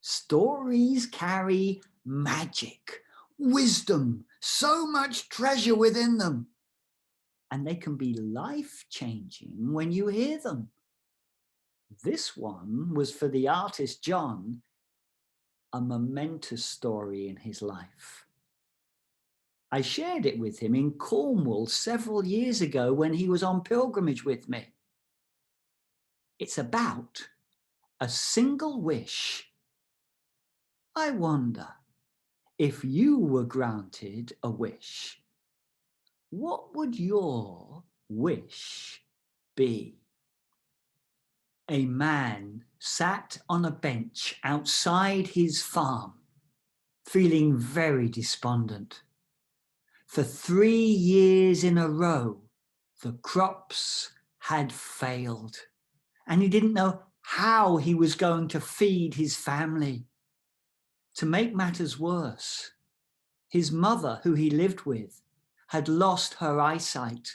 Stories carry magic, wisdom, so much treasure within them. And they can be life-changing when you hear them. This one was for the artist John, a momentous story in his life. I shared it with him in Cornwall several years ago when he was on pilgrimage with me. It's about a single wish. I wonder, if you were granted a wish, what would your wish be? A man sat on a bench outside his farm, feeling very despondent. For 3 years in a row, the crops had failed, and he didn't know how he was going to feed his family. To make matters worse, his mother, who he lived with, had lost her eyesight.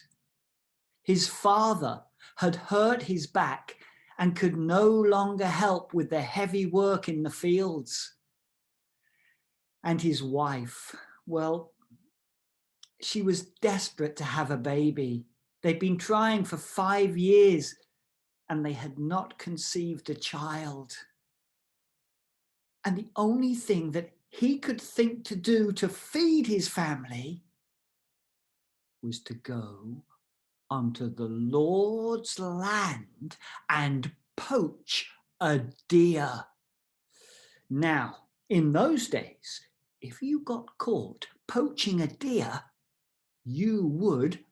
His father had hurt his back and could no longer help with the heavy work in the fields. And his wife, well, she was desperate to have a baby. They'd been trying for 5 years and they had not conceived a child. And the only thing that he could think to do to feed his family was to go onto the Lord's land and poach a deer. Now, in those days, if you got caught poaching a deer, you would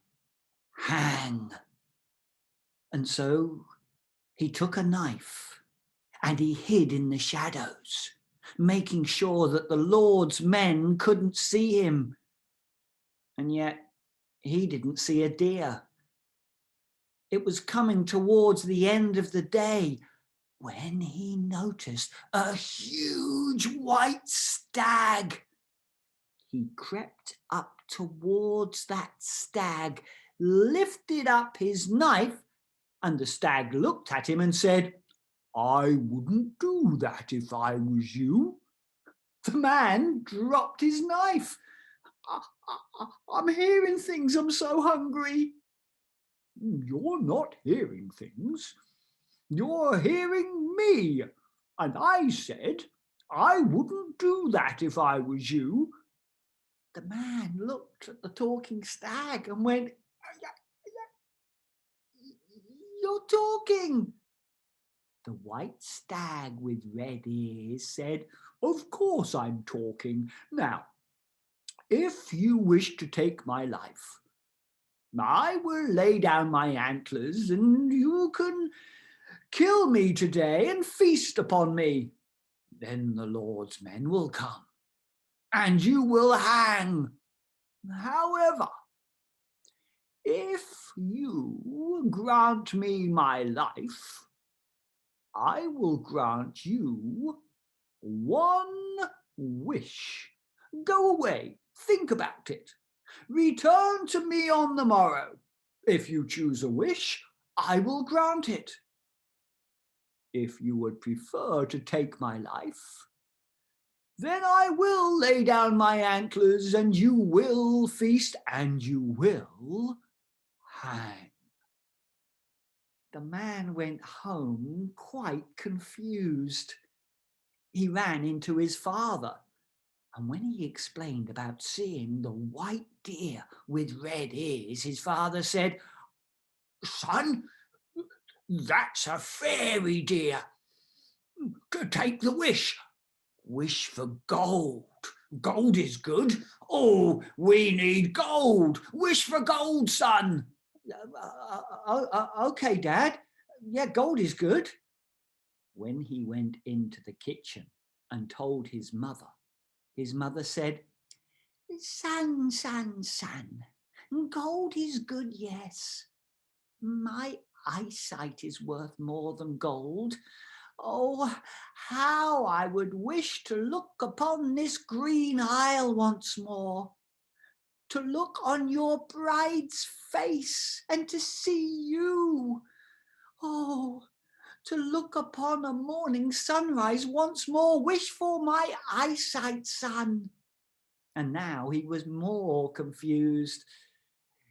hang. And so he took a knife and he hid in the shadows, making sure that the Lord's men couldn't see him. And yet he didn't see a deer. It was coming towards the end of the day when he noticed a huge white stag. He crept up towards that stag, lifted up his knife, and the stag looked at him and said, "I wouldn't do that if I was you." The man dropped his knife. "I'm hearing things, I'm so hungry." "You're not hearing things. You're hearing me. And I said, I wouldn't do that if I was you." The man looked at the talking stag and went, "You're talking." The white stag with red ears said, "Of course I'm talking. Now, if you wish to take my life, I will lay down my antlers and you can kill me today and feast upon me. Then the Lord's men will come and you will hang. However, if you grant me my life, I will grant you one wish. Go away, think about it. Return to me on the morrow. If you choose a wish, I will grant it. If you would prefer to take my life, then I will lay down my antlers and you will feast and you will hang." The man went home quite confused. He ran into his father, and when he explained about seeing the white deer with red ears, his father said, "Son, that's a fairy deer. Take the wish. Wish for gold. Gold is good. Oh, we need gold. Wish for gold, son." Okay, Dad. Yeah, gold is good." When he went into the kitchen and told his mother said, "Son, son, son, gold is good, yes. My eyesight is worth more than gold. Oh, how I would wish to look upon this green isle once more, to look on your bride's face and to see you. Oh, to look upon a morning sunrise once more. Wish for my eyesight, son. And now he was more confused.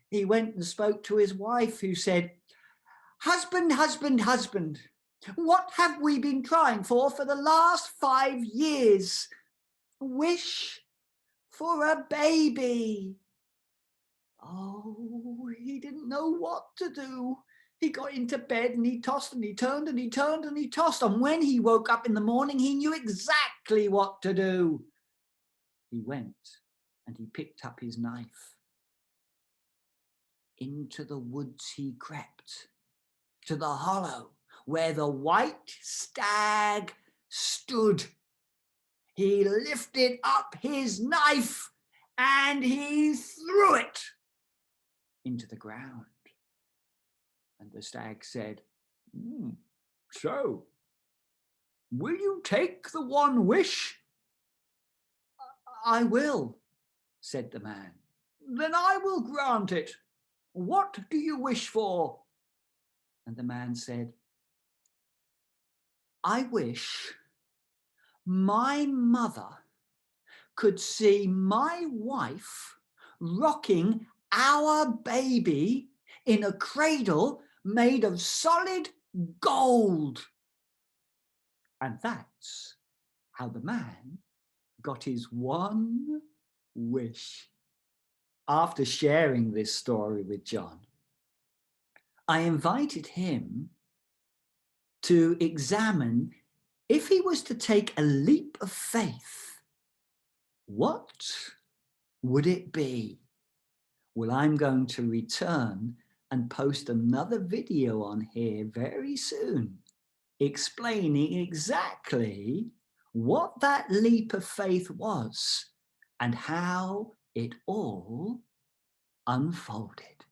He went and spoke to his wife, who said, husband, husband, husband, what have we been trying for the last 5 years? Wish for a baby. Oh, he didn't know what to do. He got into bed and he tossed and he turned and he turned and he tossed. And when he woke up in the morning, he knew exactly what to do. He went and he picked up his knife. Into the woods he crept, to the hollow where the white stag stood. He lifted up his knife and he threw it into the ground. And the stag said, so, will you take the one wish? I will, said the man. Then I will grant it. What do you wish for? And the man said, I wish my mother could see my wife rocking our baby in a cradle made of solid gold. And that's how the man got his one wish. After sharing this story with John, I invited him to examine, if he was to take a leap of faith, what would it be? Well, I'm going to return and post another video on here very soon, explaining exactly what that leap of faith was and how it all unfolded.